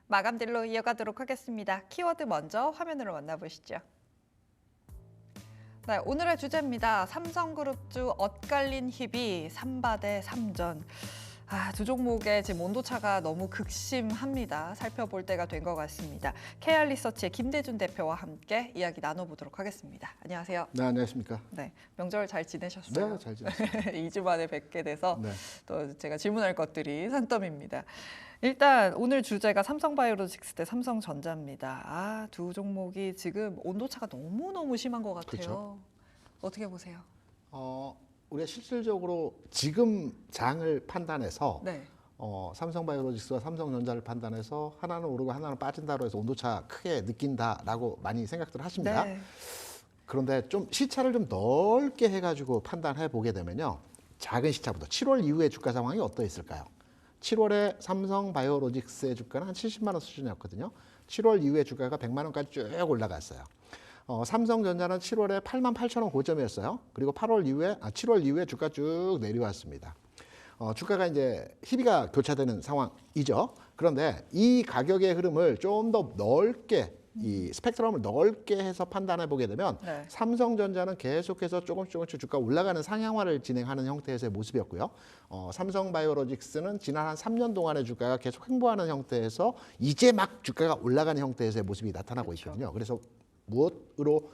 마감 딜로 이어가도록 하겠습니다. 키워드 먼저 화면으로 만나보시죠. 네, 오늘의 주제입니다. 삼성그룹주 엇갈린 희비 3바대 3전. 두 종목의 지금 온도차가 너무 극심합니다. 살펴볼 때가 된 것 같습니다. KR리서치의 김대준 대표와 함께 이야기 나눠보도록 하겠습니다. 안녕하세요. 네, 안녕하십니까. 네, 명절 잘 지내셨어요? 네, 잘 지냈습니다. 2주 만에 뵙게 돼서 네. 또 제가 질문할 것들이 산더미입니다. 일단 오늘 주제가 삼성바이오로직스 대 삼성전자입니다. 두 종목이 지금 온도차가 너무너무 심한 것 같아요. 그렇죠. 어떻게 보세요? 우리가 실질적으로 지금 장을 판단해서 네. 삼성바이오로직스와 삼성전자를 판단해서 하나는 오르고 하나는 빠진다고 해서 온도차 크게 느낀다라고 많이 생각들 하십니다. 네. 그런데 좀 시차를 좀 넓게 해가지고 판단해 보게 되면요. 작은 시차부터 7월 이후의 주가 상황이 어떠했을까요? 7월에 삼성바이오로직스의 주가는 한 70만 원 수준이었거든요. 7월 이후의 주가가 100만 원까지 쭉 올라갔어요. 삼성전자는 7월에 8만 8천 원 고점이었어요. 그리고 7월 이후에 주가 쭉 내려왔습니다. 주가가 이제 희비가 교차되는 상황이죠. 그런데 이 가격의 흐름을 좀 더 넓게 이 스펙트럼을 넓게 해서 판단해 보게 되면 네. 삼성전자는 계속해서 조금씩 주가 올라가는 상향화를 진행하는 형태에서의 모습이었고요. 삼성바이오로직스는 지난 한 3년 동안의 주가가 계속 횡보하는 형태에서 이제 막 주가가 올라가는 형태에서의 모습이 나타나고 그렇죠. 있거든요. 그래서 무엇으로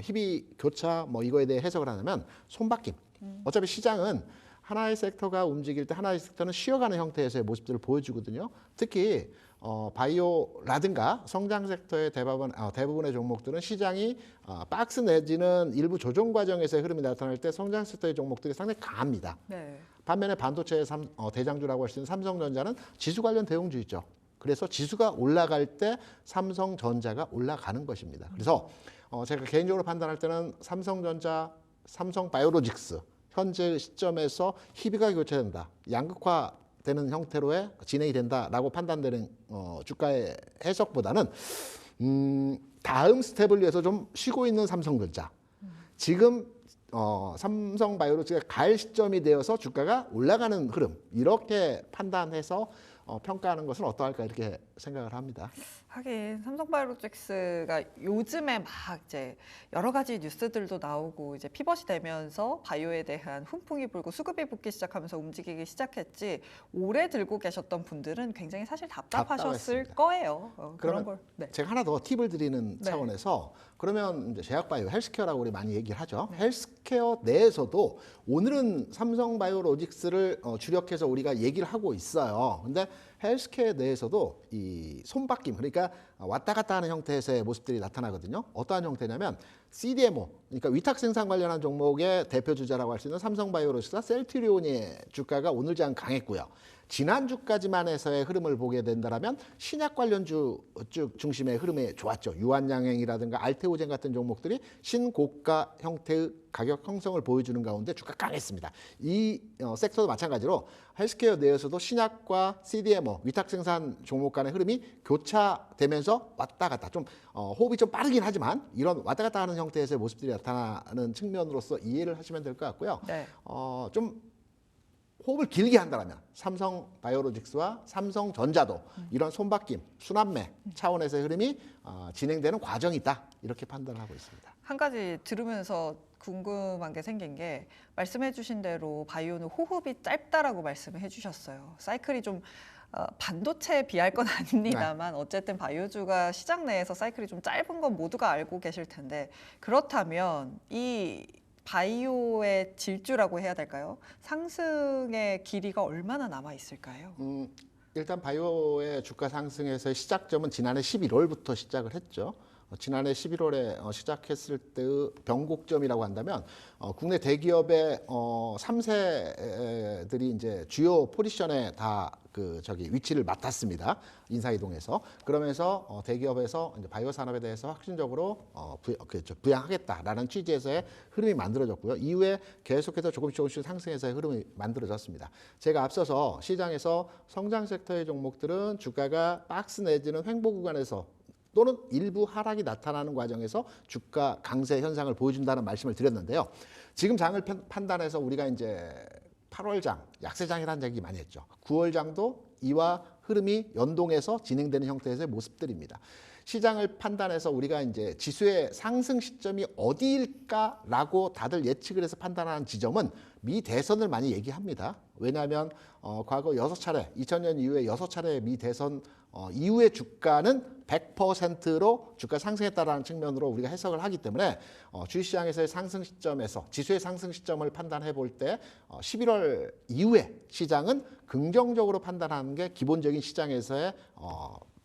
희비 교차 이거에 대해 해석을 하냐면 손바뀜. 어차피 시장은 하나의 섹터가 움직일 때 하나의 섹터는 쉬어가는 형태에서의 모습들을 보여주거든요. 특히 바이오라든가 성장 섹터의 대부분의 종목들은 시장이 박스 내지는 일부 조정 과정에서의 흐름이 나타날 때 성장 섹터의 종목들이 상당히 강합니다. 네. 반면에 반도체의 대장주라고 할 수 있는 삼성전자는 지수 관련 대응주이죠. 그래서 지수가 올라갈 때 삼성전자가 올라가는 것입니다. 그래서 제가 개인적으로 판단할 때는 삼성전자, 삼성바이오로직스 현재 시점에서 희비가 교차된다. 양극화되는 형태로의 진행이 된다라고 판단되는 주가의 해석보다는 다음 스텝을 위해서 좀 쉬고 있는 삼성전자. 지금 삼성바이오로직스가 갈 시점이 되어서 주가가 올라가는 흐름 이렇게 판단해서 평가하는 것은 어떠할까 이렇게 생각을 합니다. 하긴 삼성바이오로직스가 요즘에 막 이제 여러 가지 뉴스들도 나오고 이제 피벗이 되면서 바이오에 대한 훈풍이 불고 수급이 붙기 시작하면서 움직이기 시작했지 오래 들고 계셨던 분들은 굉장히 사실 답답하셨을 답답했습니다. 거예요. 그런 그러면 걸. 네. 제가 하나 더 팁을 드리는 네. 차원에서 그러면 이제 제약바이오, 헬스케어라고 우리 많이 얘기를 하죠. 헬스케어 내에서도 오늘은 삼성바이오로직스를 주력해서 우리가 얘기를 하고 있어요. 근데 헬스케어 내에서도 이 손바뀜, 그러니까 왔다 갔다 하는 형태에서의 모습들이 나타나거든요. 어떠한 형태냐면 CDMO, 그러니까 위탁 생산 관련한 종목의 대표 주자라고 할 수 있는 삼성바이오로직스와 셀트리온의 주가가 오늘 장 강했고요. 지난주까지만 해서의 흐름을 보게 된다면 신약 관련주 쭉 중심의 흐름이 좋았죠. 유한양행이라든가 알테오젠 같은 종목들이 신고가 형태의 가격 형성을 보여주는 가운데 주가 강했습니다. 이 섹터도 마찬가지로 헬스케어 내에서도 신약과 CDMO, 위탁 생산 종목 간의 흐름이 교차되면서 왔다 갔다 좀 호흡이 좀 빠르긴 하지만 이런 왔다 갔다 하는 형태에서의 모습들이 나타나는 측면으로서 이해를 하시면 될 것 같고요. 네. 좀 호흡을 길게 한다면 삼성바이오로직스와 삼성전자도 이런 손바뀜, 순환매 차원에서의 흐름이 진행되는 과정이 있다. 이렇게 판단을 하고 있습니다. 한 가지 들으면서 궁금한 게 생긴 게 말씀해 주신 대로 바이오는 호흡이 짧다라고 말씀해 주셨어요. 사이클이 좀 반도체에 비할 건 아닙니다만 어쨌든 바이오주가 시장 내에서 사이클이 좀 짧은 건 모두가 알고 계실 텐데 그렇다면 이 바이오의 질주라고 해야 될까요? 상승의 길이가 얼마나 남아 있을까요? 일단 바이오의 주가 상승에서의 시작점은 지난해 11월부터 시작을 했죠. 지난해 11월에 시작했을 때의 변곡점이라고 한다면 국내 대기업의 3세들이 이제 주요 포지션에 다 위치를 맡았습니다. 인사이동해서. 그러면서 대기업에서 이제 바이오 산업에 대해서 확신적으로 부양하겠다라는 취지에서의 흐름이 만들어졌고요. 이후에 계속해서 조금씩 상승해서의 흐름이 만들어졌습니다. 제가 앞서서 시장에서 성장 섹터의 종목들은 주가가 박스 내지는 횡보 구간에서 또는 일부 하락이 나타나는 과정에서 주가 강세 현상을 보여준다는 말씀을 드렸는데요. 지금 장을 판단해서 우리가 이제 8월장, 약세장이라는 얘기 많이 했죠. 9월장도 이와 흐름이 연동해서 진행되는 형태에서의 모습들입니다. 시장을 판단해서 우리가 이제 지수의 상승 시점이 어디일까라고 다들 예측을 해서 판단하는 지점은 미 대선을 많이 얘기합니다. 왜냐하면 과거 6차례, 2000년 이후에 6차례 미 대선 이후의 주가는 100%로 주가 상승했다라는 측면으로 우리가 해석을 하기 때문에 주식시장에서의 상승 시점에서 지수의 상승 시점을 판단해 볼 때 11월 이후에 시장은 긍정적으로 판단하는 게 기본적인 시장에서의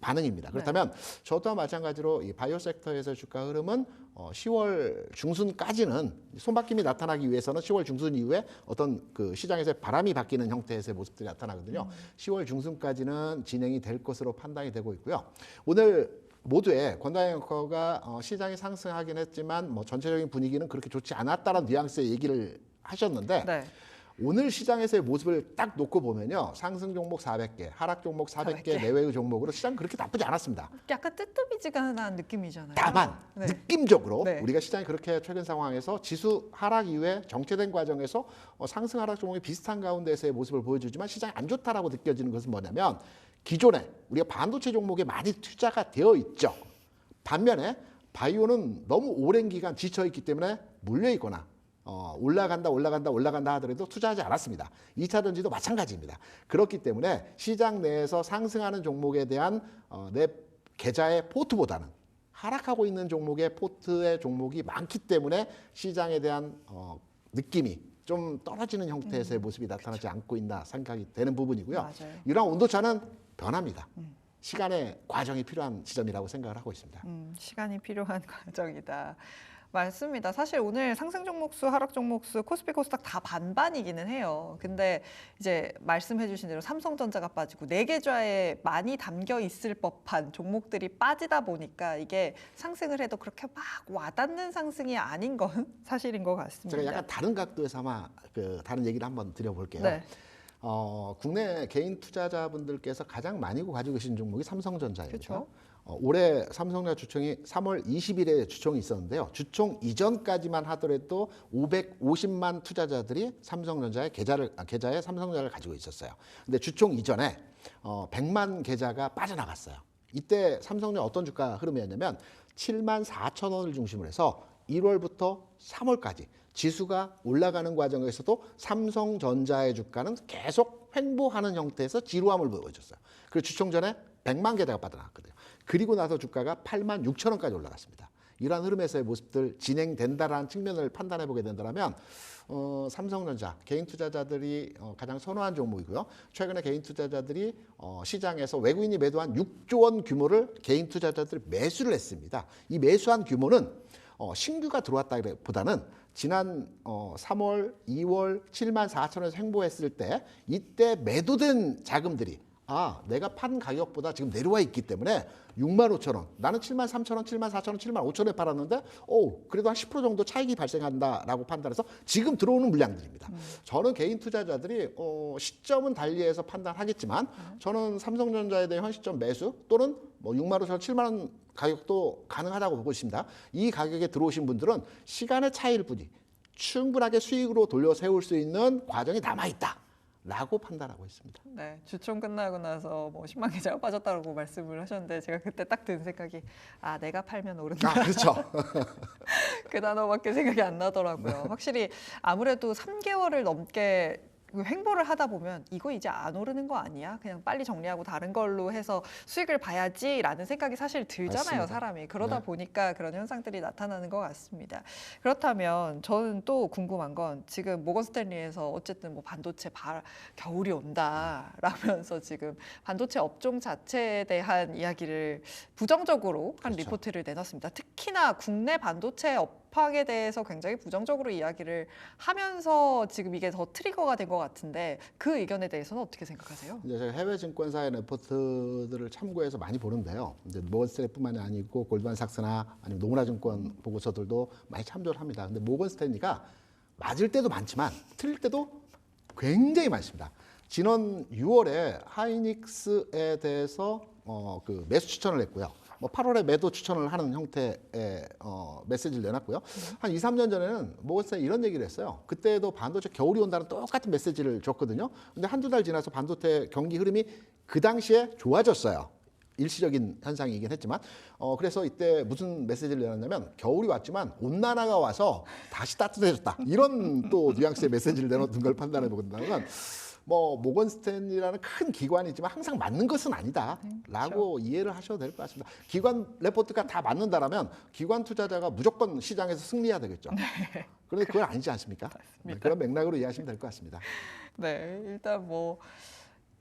반응입니다. 그렇다면 저도 마찬가지로 이 바이오 섹터에서의 주가 흐름은 10월 중순까지는 손바뀜이 나타나기 위해서는 10월 중순 이후에 어떤 그 시장에서의 바람이 바뀌는 형태에서의 모습들이 나타나거든요. 10월 중순까지는 진행이 될 것으로 판단이 되고 있고요. 오늘 모두의 권다영 앵커가 시장이 상승하긴 했지만 뭐 전체적인 분위기는 그렇게 좋지 않았다는 뉘앙스의 얘기를 하셨는데 네. 오늘 시장에서의 모습을 딱 놓고 보면요. 상승 종목 400개, 하락 종목 400개 내외의 종목으로 시장 그렇게 나쁘지 않았습니다. 약간 뜨뜻미지근한 느낌이잖아요. 다만 네. 느낌적으로 네. 우리가 시장이 그렇게 최근 상황에서 지수 하락 이후에 정체된 과정에서 상승 하락 종목이 비슷한 가운데서의 모습을 보여주지만 시장이 안 좋다라고 느껴지는 것은 뭐냐면 기존에 우리가 반도체 종목에 많이 투자가 되어 있죠. 반면에 바이오는 너무 오랜 기간 지쳐있기 때문에 물려있거나 올라간다 하더라도 투자하지 않았습니다. 2차 전지도 마찬가지입니다. 그렇기 때문에 시장 내에서 상승하는 종목에 대한 내 계좌의 포트보다는 하락하고 있는 종목의 포트의 종목이 많기 때문에 시장에 대한 느낌이 좀 떨어지는 형태에서의 모습이 나타나지 않고 있나 생각이 되는 부분이고요. 맞아요. 이러한 온도차는 변합니다. 시간의 과정이 필요한 지점이라고 생각을 하고 있습니다. 시간이 필요한 과정이다. 맞습니다. 사실 오늘 상승 종목수, 하락 종목수, 코스피, 코스닥 다 반반이기는 해요. 근데 이제 말씀해주신 대로 삼성전자가 빠지고 내 계좌에 많이 담겨 있을 법한 종목들이 빠지다 보니까 이게 상승을 해도 그렇게 막 와닿는 상승이 아닌 건 사실인 것 같습니다. 제가 약간 다른 각도에서 아마 다른 얘기를 한번 드려볼게요. 네. 국내 개인 투자자분들께서 가장 많이 가지고 계신 종목이 삼성전자입니다. 그렇죠. 올해 삼성전자 주총이 3월 20일에 주총이 있었는데요. 주총 이전까지만 하더라도 550만 투자자들이 삼성전자의 계좌에 삼성전자를 가지고 있었어요. 근데 주총 이전에 100만 계좌가 빠져나갔어요. 이때 삼성전자 어떤 주가 흐름이었냐면 7만 4천 원을 중심으로 해서 1월부터 3월까지 지수가 올라가는 과정에서도 삼성전자의 주가는 계속 횡보하는 형태에서 지루함을 보여줬어요. 그리고 주총 전에 100만 계좌가 빠져나갔거든요. 그리고 나서 주가가 8만 6천 원까지 올라갔습니다. 이러한 흐름에서의 모습들 진행된다라는 측면을 판단해 보게 된다면 삼성전자 개인 투자자들이 가장 선호한 종목이고요. 최근에 개인 투자자들이 시장에서 외국인이 매도한 6조 원 규모를 개인 투자자들이 매수를 했습니다. 이 매수한 규모는 신규가 들어왔다기보다는 지난 3월, 2월 7만 4천 원에서 횡보했을 때 이때 매도된 자금들이 내가 판 가격보다 지금 내려와 있기 때문에 6만 5천 원, 나는 7만 3천 원, 7만 4천 원, 7만 5천 원에 팔았는데 그래도 한 10% 정도 차익이 발생한다라고 판단해서 지금 들어오는 물량들입니다. 저는 개인 투자자들이 시점은 달리해서 판단하겠지만 저는 삼성전자에 대한 현 시점 매수 또는 뭐 6만 5천 원, 7만 원 가격도 가능하다고 보고 있습니다. 이 가격에 들어오신 분들은 시간의 차이일 뿐이 충분하게 수익으로 돌려 세울 수 있는 과정이 남아있다. 라고 판단하고 있습니다. 네, 주총 끝나고 나서 뭐 10만 계좌가 빠졌다고 말씀을 하셨는데 제가 그때 딱 든 생각이 내가 팔면 오른다. 그렇죠. 그 단어밖에 생각이 안 나더라고요. 확실히 아무래도 3개월을 넘게 횡보를 하다 보면 이거 이제 안 오르는 거 아니야? 그냥 빨리 정리하고 다른 걸로 해서 수익을 봐야지라는 생각이 사실 들잖아요, 맞습니다. 사람이. 그러다 네. 보니까 그런 현상들이 나타나는 것 같습니다. 그렇다면 저는 또 궁금한 건 지금 모건 스탠리에서 어쨌든 뭐 반도체 겨울이 온다라면서 지금 반도체 업종 자체에 대한 이야기를 부정적으로 한 그렇죠. 리포트를 내놨습니다. 특히나 국내 반도체 업황에 대해서 굉장히 부정적으로 이야기를 하면서 지금 이게 더 트리거가 된 것 같은데 그 의견에 대해서는 어떻게 생각하세요? 이제 제가 해외 증권사의 레포트들을 참고해서 많이 보는데요. 이제 모건스탠리뿐만이 아니고 골드만삭스나 아니면 노무라증권 보고서들도 많이 참조를 합니다. 근데 모건스탠리가 맞을 때도 많지만 틀릴 때도 굉장히 많습니다. 지난 6월에 하이닉스에 대해서 그 매수 추천을 했고요. 뭐 8월에 매도 추천을 하는 형태의 메시지를 내놨고요. 한 2, 3년 전에는 모건스탠이 이런 얘기를 했어요. 그때도 반도체 겨울이 온다는 똑같은 메시지를 줬거든요. 근데 한두 달 지나서 반도체 경기 흐름이 그 당시에 좋아졌어요. 일시적인 현상이긴 했지만 그래서 이때 무슨 메시지를 내놨냐면 겨울이 왔지만 온난화가 와서 다시 따뜻해졌다. 이런 또 뉘앙스의 메시지를 내놓은 걸 판단해 보건다면 뭐 모건스탠이라는 큰 기관이지만 항상 맞는 것은 아니다라고 이해를 하셔도 될 것 같습니다. 기관 레포트가 다 맞는다라면 기관 투자자가 무조건 시장에서 승리해야 되겠죠. 그런데 그건 아니지 않습니까? 네, 그런 맥락으로 이해하시면 될 것 같습니다. 네, 일단 뭐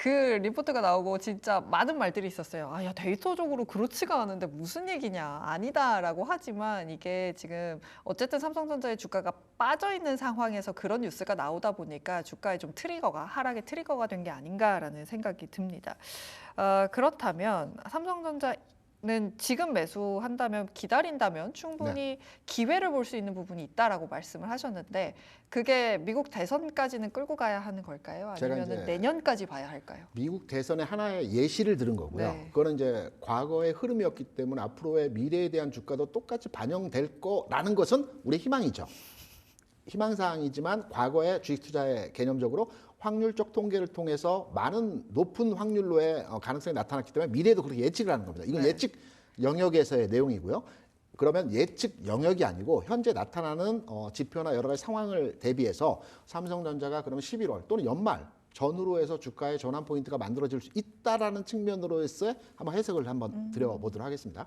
그 리포트가 나오고 진짜 많은 말들이 있었어요. 아, 야, 데이터적으로 그렇지가 않은데 무슨 얘기냐. 아니다라고 하지만 이게 지금 어쨌든 삼성전자의 주가가 빠져 있는 상황에서 그런 뉴스가 나오다 보니까 주가의 좀 트리거가 하락의 트리거가 된 게 아닌가라는 생각이 듭니다. 그렇다면 삼성전자는 지금 매수한다면 기다린다면 충분히 기회를 볼 수 있는 부분이 있다라고 말씀을 하셨는데 그게 미국 대선까지는 끌고 가야 하는 걸까요? 제가 아니면 이제 내년까지 봐야 할까요? 미국 대선의 하나의 예시를 들은 거고요. 네. 그거는 이제 과거의 흐름이었기 때문에 앞으로의 미래에 대한 주가도 똑같이 반영될 거라는 것은 우리의 희망이죠. 희망사항이지만 과거의 주식 투자의 개념적으로 확률적 통계를 통해서 많은 높은 확률로의 가능성이 나타났기 때문에 미래에도 그렇게 예측을 하는 겁니다. 이건 네. 예측 영역에서의 내용이고요. 그러면 예측 영역이 아니고 현재 나타나는 지표나 여러 가지 상황을 대비해서 삼성전자가 그러면 11월 또는 연말 전후로 해서 주가의 전환 포인트가 만들어질 수 있다라는 측면으로서의 한번 해석을 한번 드려보도록 하겠습니다.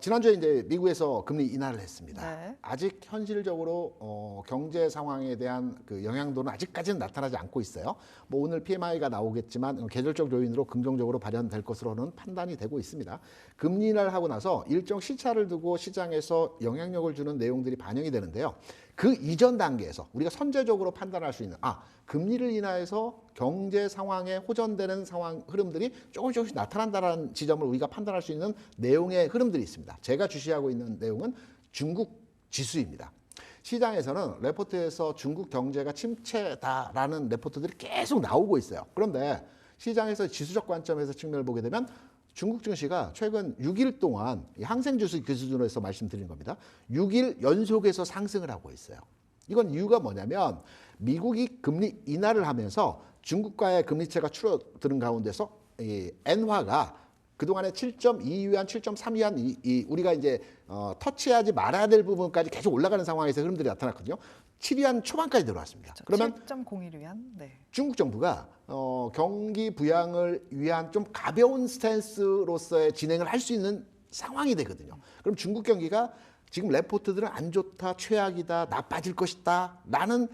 지난주에 이제 미국에서 금리 인하를 했습니다. 네. 아직 현실적으로 경제 상황에 대한 그 영향도는 아직까지는 나타나지 않고 있어요. 뭐 오늘 PMI가 나오겠지만 계절적 요인으로 긍정적으로 발현될 것으로는 판단이 되고 있습니다. 금리 인하를 하고 나서 일정 시차를 두고 시장에서 영향력을 주는 내용들이 반영이 되는데요. 그 이전 단계에서 우리가 선제적으로 판단할 수 있는 금리를 인하해서 경제 상황에 호전되는 상황 흐름들이 조금씩 나타난다는 지점을 우리가 판단할 수 있는 내용의 흐름들이 있습니다. 제가 주시하고 있는 내용은 중국 지수입니다. 시장에서는 레포트에서 중국 경제가 침체다라는 레포트들이 계속 나오고 있어요. 그런데 시장에서 지수적 관점에서 측면을 보게 되면 중국 증시가 최근 6일 동안 항생지수 기준으로 해서 말씀드린 겁니다. 6일 연속해서 상승을 하고 있어요. 이건 이유가 뭐냐면 미국이 금리 인하를 하면서 중국과의 금리차가 줄어드는 가운데서 이 엔화가 그동안에 7.2위안, 7.3위안 우리가 이제 터치하지 말아야 될 부분까지 계속 올라가는 상황에서 흐름들이 나타났거든요. 7위안 초반까지 들어왔습니다. 그러면 7.01위안. 네. 중국 정부가 경기 부양을 위한 좀 가벼운 스탠스로서의 진행을 할 수 있는 상황이 되거든요. 그럼 중국 경기가 지금 레포트들은 안 좋다, 최악이다, 나빠질 것이다 라는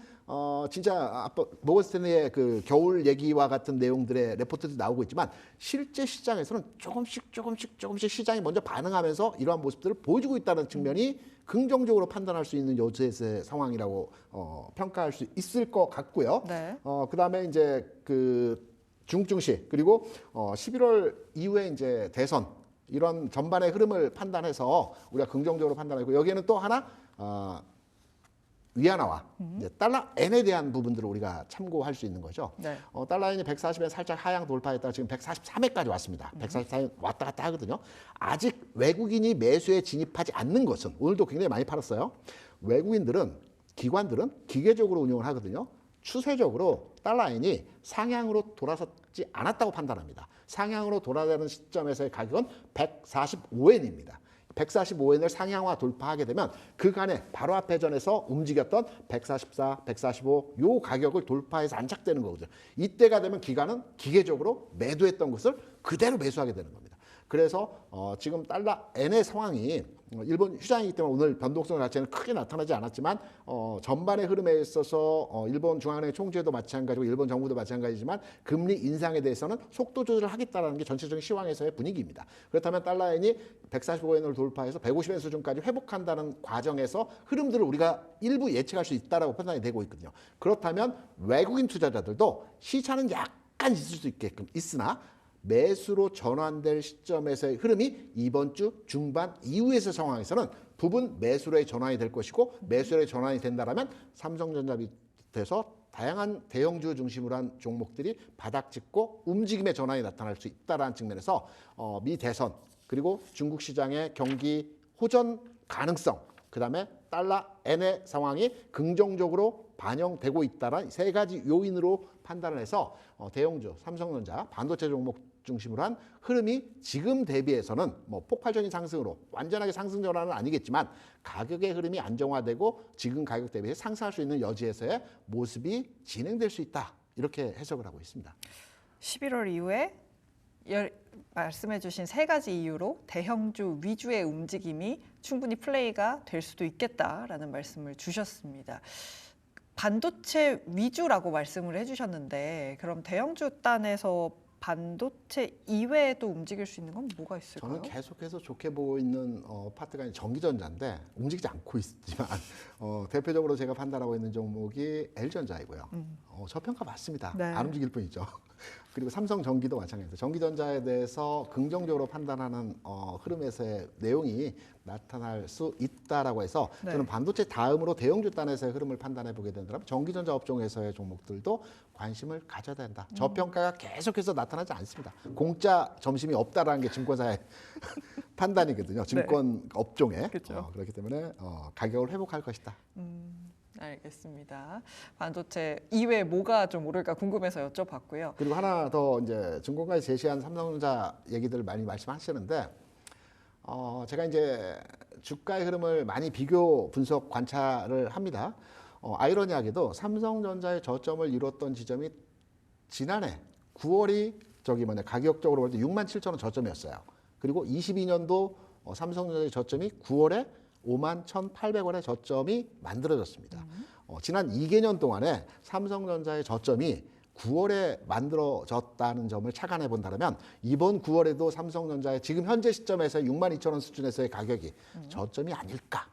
진짜 모건스탠리의 그 겨울 얘기와 같은 내용들의 레포트들이 나오고 있지만 실제 시장에서는 조금씩 시장이 먼저 반응하면서 이러한 모습들을 보여주고 있다는 측면이 긍정적으로 판단할 수 있는 요새의 상황이라고 평가할 수 있을 것 같고요. 네. 그다음에 이제 그 중국 증시 그리고 11월 이후에 이제 대선 이런 전반의 흐름을 판단해서 우리가 긍정적으로 판단하고 여기에는 또 하나 위안화와 이제 달러 엔에 대한 부분들을 우리가 참고할 수 있는 거죠. 네. 달러 엔이 140엔 살짝 하향 돌파했다가 지금 143엔까지 왔습니다. 143엔 왔다 갔다 하거든요. 아직 외국인이 매수에 진입하지 않는 것은 오늘도 굉장히 많이 팔았어요. 외국인들은 기관들은 기계적으로 운용을 하거든요. 추세적으로 달러 엔이 상향으로 돌아서지 않았다고 판단합니다. 상향으로 돌아가는 시점에서의 가격은 145엔입니다. 145엔을 상향화 돌파하게 되면 그간에 바로 앞에 전에서 움직였던 144, 145 요 가격을 돌파해서 안착되는 거거든요. 이때가 되면 기관은 기계적으로 매도했던 것을 그대로 매수하게 되는 겁니다. 그래서 지금 달러 엔의 상황이 일본 휴장이기 때문에 오늘 변동성 자체는 크게 나타나지 않았지만 전반의 흐름에 있어서 일본 중앙은행 총재도 마찬가지고 일본 정부도 마찬가지지만 금리 인상에 대해서는 속도 조절을 하겠다는 게 전체적인 시황에서의 분위기입니다. 그렇다면 달러엔이 145엔을 돌파해서 150엔 수준까지 회복한다는 과정에서 흐름들을 우리가 일부 예측할 수 있다라고 판단이 되고 있거든요. 그렇다면 외국인 투자자들도 시차는 약간 있을 수 있게끔 있으나 매수로 전환될 시점에서의 흐름이 이번 주 중반 이후에서 상황에서는 부분 매수로의 전환이 될 것이고 매수로의 전환이 된다라면 삼성전자 밑에서 다양한 대형주 중심으로 한 종목들이 바닥 짚고 움직임의 전환이 나타날 수 있다는 측면에서 미 대선 그리고 중국 시장의 경기 호전 가능성, 그다음에 달러 엔의 상황이 긍정적으로 반영되고 있다는 세 가지 요인으로 판단을 해서 대형주 삼성전자 반도체 종목 중심으로 한 흐름이 지금 대비해서는 뭐 폭발적인 상승으로 완전하게 상승 전환은 아니겠지만 가격의 흐름이 안정화되고 지금 가격 대비 상승할 수 있는 여지에서의 모습이 진행될 수 있다. 이렇게 해석을 하고 있습니다. 11월 이후에 말씀해주신 세 가지 이유로 대형주 위주의 움직임이 충분히 플레이가 될 수도 있겠다라는 말씀을 주셨습니다. 반도체 위주라고 말씀을 해주셨는데 그럼 대형주 단에서 반도체 이외에도 움직일 수 있는 건 뭐가 있을까요? 저는 계속해서 좋게 보고 있는 파트가 전기전자인데 움직이지 않고 있지만 대표적으로 제가 판단하고 있는 종목이 L전자이고요. 저평가 맞습니다. 네. 안 움직일 뿐이죠. 그리고 삼성전기도 마찬가지입니다. 전기전자에 대해서 긍정적으로 판단하는 흐름에서의 내용이 나타날 수 있다라고 해서 네. 저는 반도체 다음으로 대형주 단에서의 흐름을 판단해 보게 된다면 전기전자 업종에서의 종목들도 관심을 가져야 된다. 저평가가 계속해서 나타나지 않습니다. 공짜 점심이 없다라는 게 증권사의 판단이거든요. 증권 업종에. 그렇죠. 그렇기 때문에 가격을 회복할 것이다. 알겠습니다. 반도체 이외에 뭐가 좀 오를까 궁금해서 여쭤봤고요. 그리고 하나 더 이제 증권가에 제시한 삼성전자 얘기들 많이 말씀하시는데 제가 이제 주가의 흐름을 많이 비교 분석 관찰을 합니다. 아이러니하게도 삼성전자의 저점을 이뤘던 지점이 지난해 9월이 가격적으로 볼 때 67,000원 저점이었어요. 그리고 22년도 삼성전자의 저점이 9월에 51,800원의 저점이 만들어졌습니다. 지난 2개년 동안에 삼성전자의 저점이 9월에 만들어졌다는 점을 착안해 본다면 이번 9월에도 삼성전자의 지금 현재 시점에서 62,000원 수준에서의 가격이 저점이 아닐까.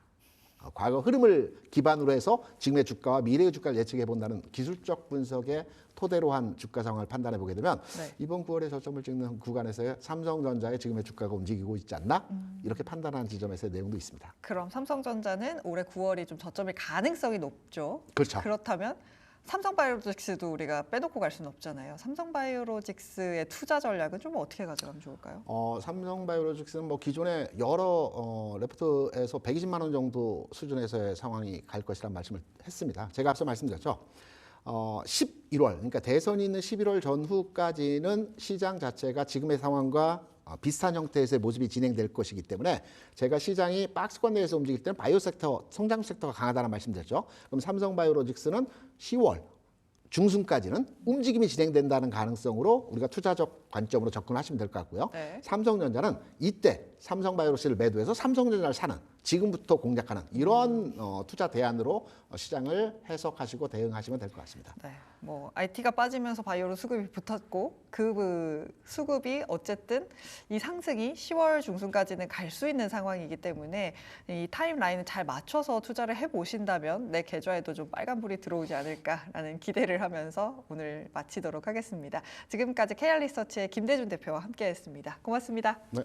과거 흐름을 기반으로 해서 지금의 주가와 미래의 주가를 예측해 본다는 기술적 분석의 토대로 한 주가 상황을 판단해 보게 되면 네. 이번 9월에 저점을 찍는 구간에서의 삼성전자의 지금의 주가가 움직이고 있지 않나 이렇게 판단하는 지점에서의 내용도 있습니다. 그럼 삼성전자는 올해 9월이 좀 저점일 가능성이 높죠. 그렇죠. 그렇다면 삼성바이오로직스도 우리가 빼놓고 갈 수는 없잖아요. 삼성바이오로직스의 투자 전략은 좀 어떻게 가져가면 좋을까요? 삼성바이오로직스는 뭐 기존에 여러 레포트에서 120만 원 정도 수준에서의 상황이 갈 것이라는 말씀을 했습니다. 제가 앞서 말씀드렸죠. 11월, 그러니까 대선이 있는 11월 전후까지는 시장 자체가 지금의 상황과 비슷한 형태에서의 모습이 진행될 것이기 때문에 제가 시장이 박스권 내에서 움직일 때는 바이오 섹터, 성장 섹터가 강하다는 말씀드렸죠. 그럼 삼성바이오로직스는 10월 중순까지는 움직임이 진행된다는 가능성으로 우리가 투자적 관점으로 접근하시면 될 것 같고요. 네. 삼성전자는 이때 삼성바이오로직스를 매도해서 삼성전자를 사는 지금부터 공략하는 이런 투자 대안으로 시장을 해석하시고 대응하시면 될 것 같습니다. 네, 뭐 IT가 빠지면서 바이오로 수급이 붙었고 그 수급이 어쨌든 이 상승이 10월 중순까지는 갈 수 있는 상황이기 때문에 이 타임라인을 잘 맞춰서 투자를 해보신다면 내 계좌에도 좀 빨간불이 들어오지 않을까라는 기대를 하면서 오늘 마치도록 하겠습니다. 지금까지 KR리서치의 김대준 대표와 함께했습니다. 고맙습니다. 네.